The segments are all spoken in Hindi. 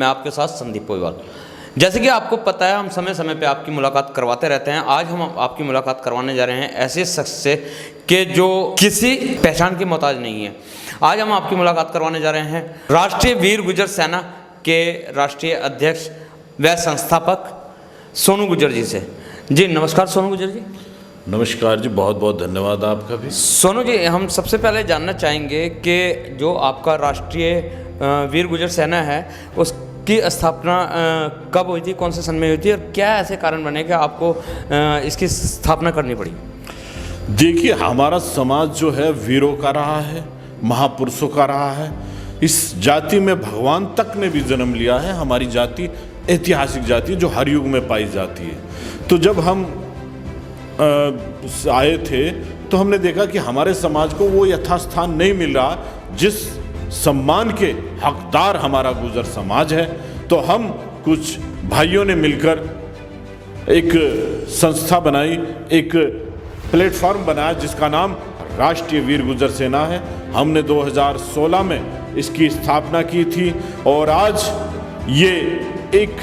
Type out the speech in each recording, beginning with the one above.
मैं आपके साथ संदीप पोईवाल। जैसे कि आपको पता है, हम समय समय पे आपकी मुलाकात करवाते रहते हैं। आज हम आपकी मुलाकात करवाने जा रहे हैं ऐसे शख्स से कि जो किसी पहचान की मोहताज नहीं है। आज हम आपकी मुलाकात करवाने जा रहे हैं राष्ट्रीय वीर गुर्जर सेना के राष्ट्रीय अध्यक्ष व संस्थापक सोनू गुर्जर जी से। जी नमस्कार सोनू गुर्जर जी। नमस्कार जी, बहुत बहुत धन्यवाद आपका भी। सोनू जी, हम सबसे पहले जानना चाहेंगे कि जो आपका राष्ट्रीय वीर गुर्जर सेना है उसकी स्थापना कब हुई थी, कौन से सन में हुई थी और क्या ऐसे कारण बने कि आपको इसकी स्थापना करनी पड़ी? देखिए, हमारा समाज जो है वीरों का रहा है, महापुरुषों का रहा है। इस जाति में भगवान तक ने भी जन्म लिया है। हमारी जाति ऐतिहासिक जाति है जो हर युग में पाई जाती है। तो जब हम आए थे तो हमने देखा कि हमारे समाज को वो यथास्थान नहीं मिल रहा जिस सम्मान के हकदार हमारा गुर्जर समाज है। तो हम कुछ भाइयों ने मिलकर एक संस्था बनाई, एक प्लेटफॉर्म बनाया जिसका नाम राष्ट्रीय वीर गुर्जर सेना है। हमने 2016 में इसकी स्थापना की थी और आज ये एक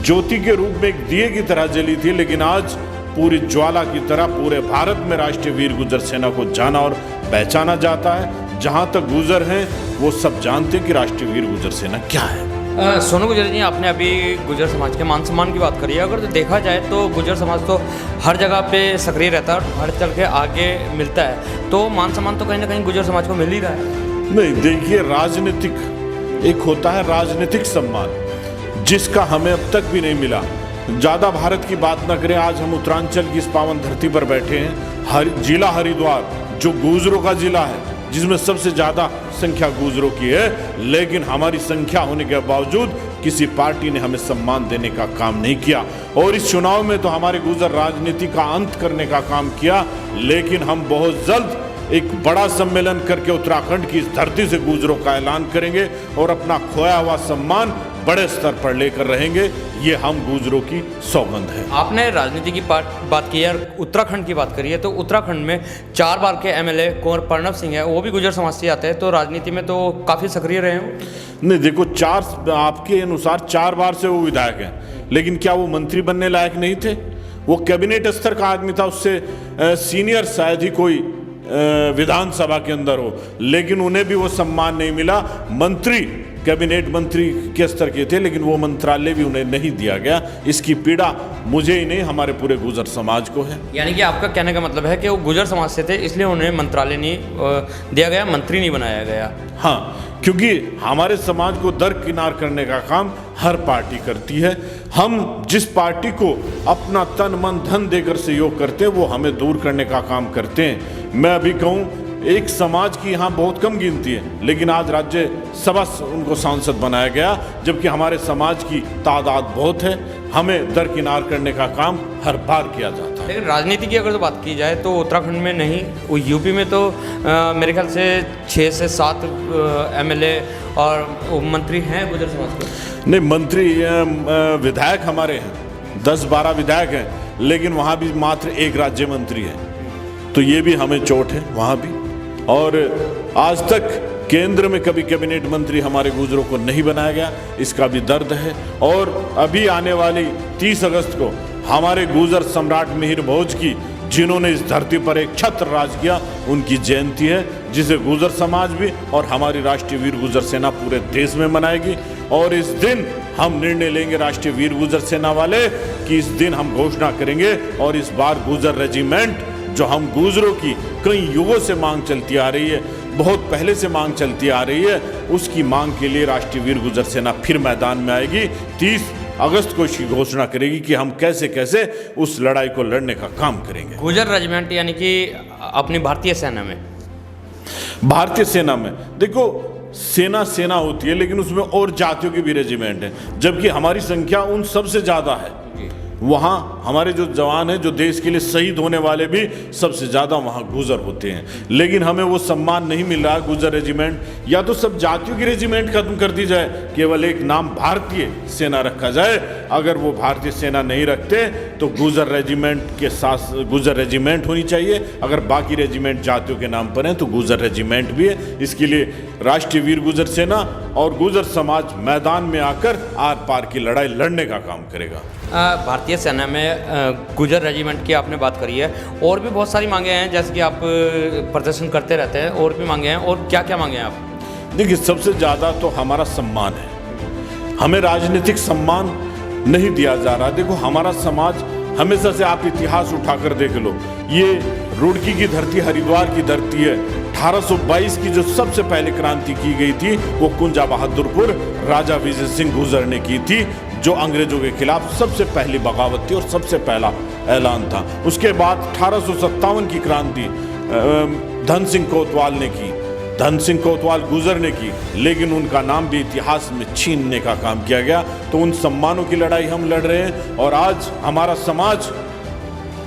ज्योति के रूप में एक दिए की तरह जली थी, लेकिन आज पूरी ज्वाला की तरह पूरे भारत में राष्ट्रीय वीर गुर्जर सेना को जाना और पहचाना जाता है। जहां तक गुर्जर हैं वो सब जानते हैं कि राष्ट्रीय वीर गुर्जर सेना क्या है। सोनू गुर्जर जी, आपने अभी गुर्जर समाज के मान सम्मान की बात करी है। अगर तो देखा जाए तो गुर्जर समाज तो हर जगह पे सक्रिय रहता है और हर चल के आगे मिलता है, तो मान सम्मान तो कहीं ना कहीं गुर्जर समाज को मिल ही रहा है। नहीं, देखिए, राजनीतिक एक होता है राजनीतिक सम्मान जिसका हमें अब तक भी नहीं मिला। ज़्यादा भारत की बात न करें, आज हम उत्तरांचल की इस पावन धरती पर बैठे हैं। जिला हरिद्वार जो गुर्जरों का जिला है, जिसमें सबसे ज़्यादा संख्या गुर्जरों की है, लेकिन हमारी संख्या होने के बावजूद किसी पार्टी ने हमें सम्मान देने का काम नहीं किया। और इस चुनाव में तो हमारे गुर्जर राजनीति का अंत करने का काम किया, लेकिन हम बहुत जल्द एक बड़ा सम्मेलन करके उत्तराखंड की इस धरती से गुर्जरों का ऐलान करेंगे और अपना खोया हुआ सम्मान बड़े स्तर पर लेकर रहेंगे। ये हम गुर्जरों की सौगंध है। आपने राजनीति की बात की है, उत्तराखंड की बात करी है, तो उत्तराखंड में 4 बार के एमएलए कुंवर प्रणव सिंह है, वो भी गुर्जर समाज से आते हैं, तो राजनीति में तो काफ़ी सक्रिय रहे हैं। नहीं, देखो, आपके अनुसार 4 बार से वो विधायक हैं, लेकिन क्या वो मंत्री बनने लायक नहीं थे? वो कैबिनेट स्तर का आदमी था, उससे सीनियर शायद ही कोई विधानसभा के अंदर हो, लेकिन उन्हें भी वो सम्मान नहीं मिला। मंत्री कैबिनेट मंत्री के स्तर के थे, लेकिन वो मंत्रालय भी उन्हें नहीं दिया गया। इसकी पीड़ा मुझे ही नहीं, हमारे पूरे गुर्जर समाज को है। यानी कि आपका कहने का मतलब है कि वो गुर्जर समाज से थे, इसलिए उन्हें मंत्रालय नहीं दिया गया, मंत्री नहीं बनाया गया। हाँ, क्योंकि हमारे समाज को दरकिनार करने का काम हर पार्टी करती है। हम जिस पार्टी को अपना तन मन धन देकर सहयोग करते हैं वो हमें दूर करने का काम करते हैं। मैं अभी कहूँ, एक समाज की यहाँ बहुत कम गिनती है, लेकिन आज राज्यसभा उनको सांसद बनाया गया, जबकि हमारे समाज की तादाद बहुत है। हमें दरकिनार करने का काम हर बार किया जाता है। लेकिन राजनीति की अगर तो बात की जाए तो उत्तराखंड में नहीं, वो यूपी में तो मेरे ख्याल से 6 से 7 एमएलए और मंत्री हैं गुर्जर समाज के। नहीं, मंत्री विधायक हमारे हैं, 10-12 विधायक हैं, लेकिन वहाँ भी मात्र 1 राज्य मंत्री है, तो ये भी हमें चोट है वहाँ भी। और आज तक केंद्र में कभी कैबिनेट मंत्री हमारे गुर्जरों को नहीं बनाया गया, इसका भी दर्द है। और अभी आने वाली 30 अगस्त को हमारे गुर्जर सम्राट मिहिर भोज की, जिन्होंने इस धरती पर एक छत्र राज किया, उनकी जयंती है, जिसे गुर्जर समाज भी और हमारी राष्ट्रीय वीर गुर्जर सेना पूरे देश में मनाएगी। और इस दिन हम निर्णय लेंगे राष्ट्रीय वीर गुर्जर सेना वाले कि इस दिन हम घोषणा करेंगे, और इस बार गुर्जर रेजिमेंट जो हम गुर्जरों की कई युगों से मांग चलती आ रही है, बहुत पहले से मांग चलती आ रही है, उसकी मांग के लिए राष्ट्रीय वीर गुर्जर सेना फिर मैदान में आएगी। 30 अगस्त को इसकी घोषणा करेगी कि हम कैसे कैसे उस लड़ाई को लड़ने का काम करेंगे। गुर्जर रेजिमेंट यानी कि अपनी भारतीय सेना में, भारतीय सेना में देखो, सेना होती है, लेकिन उसमें और जातियों की भी रेजिमेंट है, जबकि हमारी संख्या उन सबसे ज़्यादा है। वहाँ हमारे जो जवान हैं, जो देश के लिए शहीद होने वाले भी सबसे ज़्यादा वहाँ गुर्जर होते हैं, लेकिन हमें वो सम्मान नहीं मिल रहा। गुर्जर रेजिमेंट, या तो सब जातियों की रेजिमेंट खत्म कर दी जाए, केवल एक नाम भारतीय सेना रखा जाए। अगर वो भारतीय सेना नहीं रखते तो गुर्जर रेजिमेंट के साथ गुर्जर रेजिमेंट होनी चाहिए। अगर बाकी रेजिमेंट जातियों के नाम पर हैं तो गुर्जर रेजिमेंट भी है। इसके लिए राष्ट्रीय वीर गुर्जर सेना और गुर्जर समाज मैदान में आकर आर पार की लड़ाई लड़ने का काम करेगा। भारतीय सेना में गुर्जर रेजिमेंट की आपने बात करी है, और भी बहुत सारी मांगे हैं, जैसे कि आप प्रदर्शन करते रहते हैं, और भी मांगे हैं, और क्या क्या मांगे हैं आप? देखिए, सबसे ज़्यादा तो हमारा सम्मान है। हमें राजनीतिक सम्मान नहीं दिया जा रहा। देखो, हमारा समाज हमेशा से, आप इतिहास उठाकर देख लो, ये रुड़की की धरती, हरिद्वार की धरती है। 1822 की जो सबसे पहले क्रांति की गई थी वो कुंजा बहादुरपुर राजा विजय सिंह गुर्जर ने की थी, जो अंग्रेजों के खिलाफ सबसे पहली बगावत थी और सबसे पहला ऐलान था। उसके बाद 1857 की क्रांति धन सिंह कोतवाल ने की, धन सिंह कोतवाल गुर्जर ने की, लेकिन उनका नाम भी इतिहास में छीनने का काम किया गया। तो उन सम्मानों की लड़ाई हम लड़ रहे हैं। और आज हमारा समाज,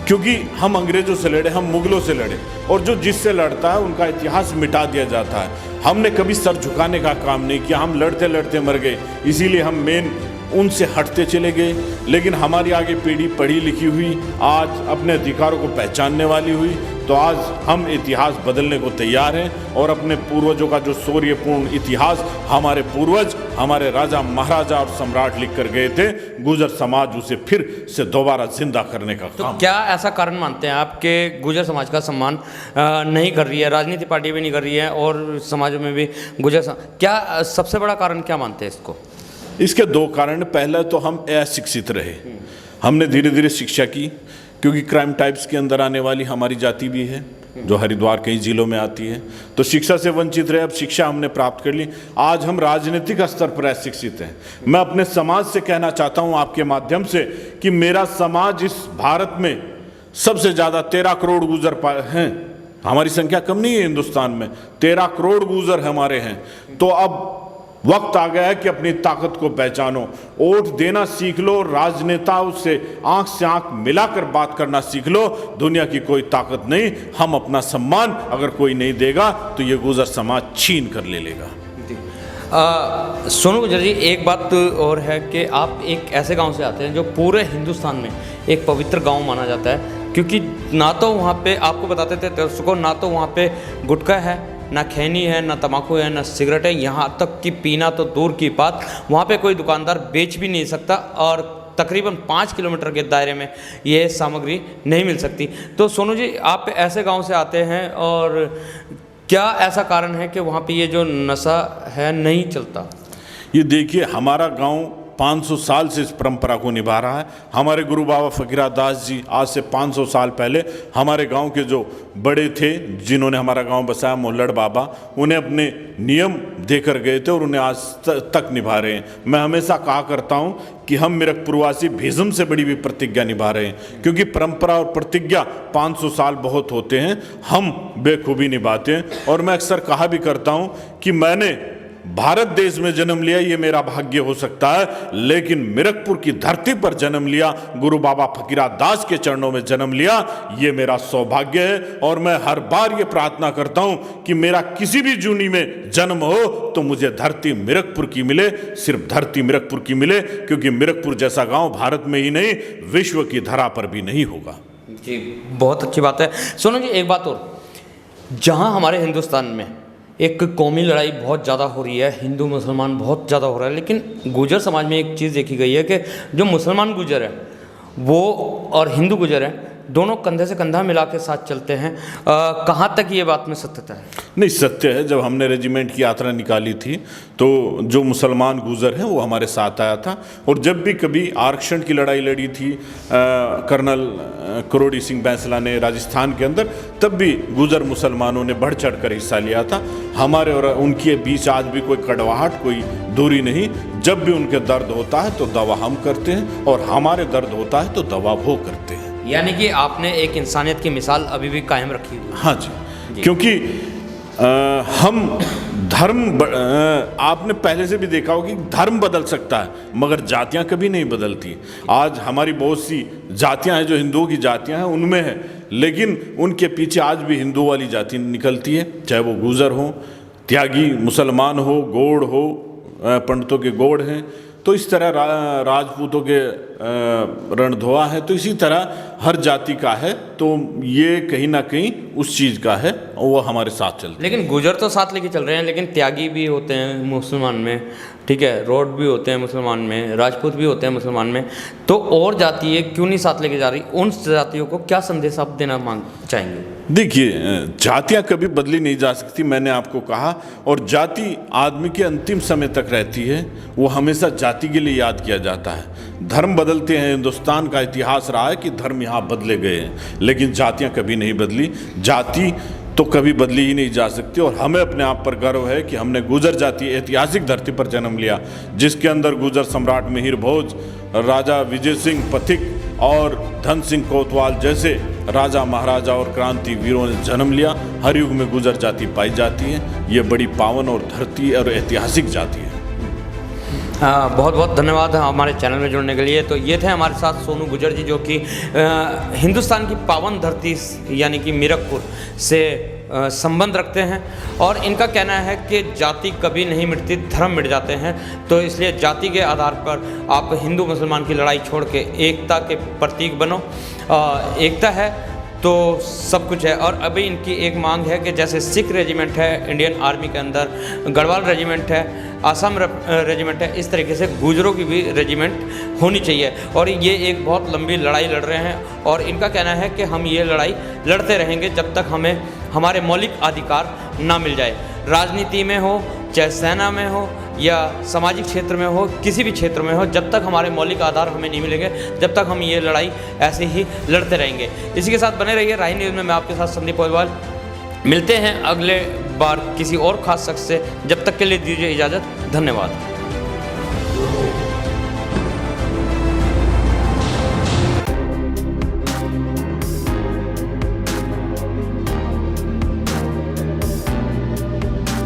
क्योंकि हम अंग्रेजों से लड़े, हम मुगलों से लड़े, और जो जिससे लड़ता है उनका इतिहास मिटा दिया जाता है। हमने कभी सर झुकाने का काम नहीं किया, हम लड़ते लड़ते मर गए, इसीलिए हम मेन उनसे हटते चले गए। लेकिन हमारी आगे पीढ़ी पढ़ी लिखी हुई, आज अपने अधिकारों को पहचानने वाली हुई, तो आज हम इतिहास बदलने को तैयार हैं। और अपने पूर्वजों का जो शौर्यपूर्ण इतिहास हमारे पूर्वज, हमारे राजा महाराजा और सम्राट लिख कर गए थे, गुर्जर समाज उसे फिर से दोबारा जिंदा करने का तो काम। क्या ऐसा कारण मानते हैं आप कि गुर्जर समाज का सम्मान नहीं कर रही है, राजनीति पार्टी भी नहीं कर रही है, और समाजों में भी क्या सबसे बड़ा कारण क्या मानते हैं इसको? इसके दो कारण। पहला तो हम अशिक्षित रहे, हमने धीरे धीरे शिक्षा की, क्योंकि क्राइम टाइप्स के अंदर आने वाली हमारी जाति भी है, जो हरिद्वार कई जिलों में आती है, तो शिक्षा से वंचित रहे। अब शिक्षा हमने प्राप्त कर ली, आज हम राजनीतिक स्तर पर अशिक्षित हैं। मैं अपने समाज से कहना चाहता हूं आपके माध्यम से कि मेरा समाज इस भारत में सबसे ज़्यादा 13 करोड़ गुर्जर हैं। हमारी संख्या कम नहीं है हिंदुस्तान में, 13 करोड़ गुर्जर हमारे हैं। तो अब वक्त आ गया है कि अपनी ताकत को पहचानो, वोट देना सीख लो, राजनेताओं से आंख मिलाकर बात करना सीख लो। दुनिया की कोई ताकत नहीं, हम अपना सम्मान अगर कोई नहीं देगा तो ये गुर्जर समाज छीन कर ले लेगा। सोनू गुर्जर जी, एक बात और है कि आप एक ऐसे गांव से आते हैं जो पूरे हिंदुस्तान में एक पवित्र गांव माना जाता है, क्योंकि ना तो वहाँ पे, आपको बताते थे दर्शकों, ना तो वहाँ पे गुटखा है, ना खैनी है, ना तम्बाकू है, ना सिगरेट है, यहाँ तक कि पीना तो दूर की बात, वहाँ पे कोई दुकानदार बेच भी नहीं सकता, और तकरीबन 5 किलोमीटर के दायरे में ये सामग्री नहीं मिल सकती। तो सोनू जी, आप ऐसे गांव से आते हैं, और क्या ऐसा कारण है कि वहाँ पे ये जो नशा है नहीं चलता? ये देखिए, हमारा गांव 500 साल से इस परंपरा को निभा रहा है। हमारे गुरु बाबा फकीरा दास जी आज से 500 साल पहले हमारे गांव के जो बड़े थे, जिन्होंने हमारा गांव बसाया, मोल्लड़ बाबा, उन्हें अपने नियम देकर गए थे और उन्हें आज तक निभा रहे हैं। मैं हमेशा कहा करता हूं कि हम मिरकपुरवासी भीष्म से बड़ी भी प्रतिज्ञा निभा रहे हैं, क्योंकि परंपरा और प्रतिज्ञा 500 साल बहुत होते हैं, हम बेखूबी निभाते हैं। और मैं अक्सर कहा भी करता हूं कि मैंने भारत देश में जन्म लिया, ये मेरा भाग्य हो सकता है, लेकिन मिरकपुर की धरती पर जन्म लिया, गुरु बाबा फकीरा दास के चरणों में जन्म लिया, ये मेरा सौभाग्य है। और मैं हर बार ये प्रार्थना करता हूं कि मेरा किसी भी जूनी में जन्म हो तो मुझे धरती मिरकपुर की मिले, सिर्फ धरती मिरकपुर की मिले, क्योंकि मिरकपुर जैसा गांव भारत में ही नहीं, विश्व की धरा पर भी नहीं होगा। जी, बहुत अच्छी बात है। सोनू जी, एक बात और, जहां हमारे हिंदुस्तान में एक कौमी लड़ाई बहुत ज़्यादा हो रही है, हिंदू मुसलमान बहुत ज़्यादा हो रहा है, लेकिन गुर्जर समाज में एक चीज़ देखी गई है कि जो मुसलमान गुर्जर है वो और हिंदू गुर्जर है, दोनों कंधे से कंधा मिला के साथ चलते हैं। कहाँ तक ये बात में सत्यता है? नहीं, सत्य है। जब हमने रेजिमेंट की यात्रा निकाली थी तो जो मुसलमान गुर्जर हैं वो हमारे साथ आया था, और जब भी कभी आरक्षण की लड़ाई लड़ी थी कर्नल करोड़ी सिंह बैंसला ने राजस्थान के अंदर, तब भी गुर्जर मुसलमानों ने बढ़ चढ़ कर हिस्सा लिया था। हमारे और उनके बीच आज भी कोई कड़वाहट, कोई दूरी नहीं। जब भी उनके दर्द होता है तो दवा हम करते हैं, और हमारे दर्द होता है तो दवा वो करते हैं। यानी कि आपने एक इंसानियत की मिसाल अभी भी कायम रखी हुई है। हाँ जी, क्योंकि हम धर्म, आपने पहले से भी देखा होगा कि धर्म बदल सकता है मगर जातियां कभी नहीं बदलती। आज हमारी बहुत सी जातियां हैं जो हिंदुओं की जातियां हैं, उनमें है, लेकिन उनके पीछे आज भी हिंदू वाली जाति निकलती है, चाहे वो गुर्जर हो, त्यागी मुसलमान हो, गौड़ हो, पंडितों के गौड़ हैं। तो इस तरह राजपूतों के रणधोआ है, तो इसी तरह हर जाति का है। तो ये कहीं ना कहीं उस चीज़ का है और वो हमारे साथ चलते हैं। लेकिन गुजर तो साथ लेके चल रहे हैं, लेकिन त्यागी भी होते हैं मुसलमान में, ठीक है, रोड भी होते हैं मुसलमान में, राजपूत भी होते हैं मुसलमान में, तो और जाति क्यों नहीं साथ लेके जा रही? उन जातियों को क्या संदेश आप देना चाहेंगे? देखिए, जातियां कभी बदली नहीं जा सकती, मैंने आपको कहा, और जाति आदमी के अंतिम समय तक रहती है। वो हमेशा जाति के लिए याद किया जाता है। धर्म बदलते हैं, हिंदुस्तान का इतिहास रहा है कि धर्म यहाँ बदले गए हैं, लेकिन जातियां कभी नहीं बदली। जाति तो कभी बदली ही नहीं जा सकती। और हमें अपने आप पर गर्व है कि हमने गुर्जर जाति ऐतिहासिक धरती पर जन्म लिया, जिसके अंदर गुर्जर सम्राट मिहिर भोज, राजा विजय सिंह पथिक और धन सिंह कोतवाल जैसे राजा महाराजा और क्रांति वीरों ने जन्म लिया। हर युग में गुर्जर जाति पाई जाती है। ये बड़ी पावन और धरती और ऐतिहासिक जाति है। बहुत बहुत धन्यवाद हमारे चैनल में जुड़ने के लिए। तो ये थे हमारे साथ सोनू गुर्जर जी, जो कि हिंदुस्तान की पावन धरती यानी कि मीरकपुर से संबंध रखते हैं, और इनका कहना है कि जाति कभी नहीं मिटती, धर्म मिट जाते हैं। तो इसलिए जाति के आधार पर आप हिंदू मुसलमान की लड़ाई छोड़ के एकता के प्रतीक बनो। एकता है तो सब कुछ है। और अभी इनकी एक मांग है कि जैसे सिख रेजिमेंट है इंडियन आर्मी के अंदर, गढ़वाल रेजिमेंट है, आसाम रेजिमेंट है, इस तरीके से गुजरों की भी रेजिमेंट होनी चाहिए। और ये एक बहुत लंबी लड़ाई लड़ रहे हैं, और इनका कहना है कि हम ये लड़ाई लड़ते रहेंगे जब तक हमें हमारे मौलिक अधिकार ना मिल जाए। राजनीति में हो, चाहे सेना में हो या सामाजिक क्षेत्र में हो, किसी भी क्षेत्र में हो, जब तक हमारे मौलिक आधार हमें नहीं मिलेंगे, जब तक हम ये लड़ाई ऐसे ही लड़ते रहेंगे। इसी के साथ बने रहिए राही न्यूज़ में। मैं आपके साथ संदीप ओलिवाल। मिलते हैं अगले बार किसी और खास शख्स से। जब तक के लिए दीजिए इजाज़त। धन्यवाद।